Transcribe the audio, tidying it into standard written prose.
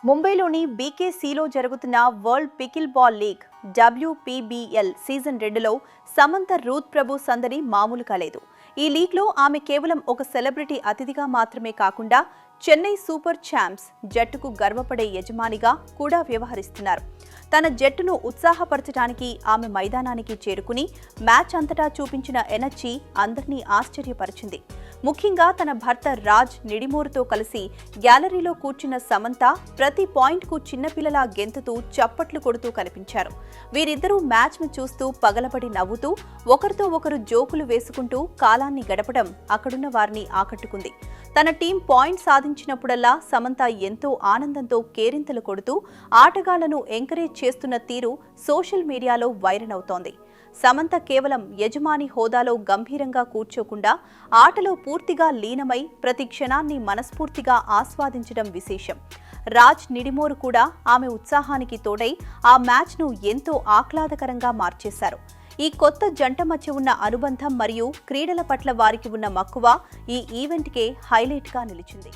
ముంబైలోని బీకేసీలో జరుగుతున్న world pickle ball league WPBL season 2లో సమంత రూత్ ప్రభు సందడి మామూలు కాలేదు. ఈ లీగ్లో ఆమె కేవలం ఒక సెలబ్రిటీ అతిథిగా మాత్రమే కాకుండా చెన్నై సూపర్ ఛాంప్స్ జట్టుకు గర్వపడే యజమానిగా కూడా వ్యవహరిస్తున్నారు. తన జట్టును ఉత్సాహపరచడానికి ఆమె మైదానానికి చేరుకుని మ్యాచ్ అంతటా చూపించిన ఎనర్జీ అందరినీ ఆశ్చర్యపరిచింది. ముఖ్యంగా తన భర్త రాజ్ నిడిమోరుతో కలిసి గ్యాలరీలో కూర్చున్న సమంత ప్రతి పాయింట్కు చిన్నపిల్లలా గెంతుతూ చప్పట్లు కొడుతూ కనిపించారు. వీరిద్దరూ మ్యాచ్ను చూస్తూ పగలబడి నవ్వుతూ ఒకరితో ఒకరు జోకులు వేసుకుంటూ కాలాన్ని గడపడం అక్కడున్న వారిని ఆకట్టుకుంది. తన టీం పాయింట్ సాధించినప్పుడల్లా సమంత ఎంతో ఆనందంతో కేరింతలు కొడుతూ ఆటగాళ్లను ఎంకరేజ్ చేస్తున్న తీరు సోషల్ మీడియాలో వైరల్ అవుతోంది. సమంత కేవలం యజమాని హోదాలో గంభీరంగా కూర్చోకుండా ఆటలో పూర్తిగా లీనమై ప్రతి క్షణాన్ని మనస్ఫూర్తిగా ఆస్వాదించడం విశేషం. రాజ్ నిడిమోరు కూడా ఆమె ఉత్సాహానికి తోడై ఆ మ్యాచ్ను ఎంతో ఆహ్లాదకరంగా మార్చేశారు. ఈ కొత్త జంట మధ్య ఉన్న అనుబంధం మరియు క్రీడల పట్ల వారికి ఉన్న మక్కువ ఈ ఈవెంట్కే హైలైట్గా నిలిచింది.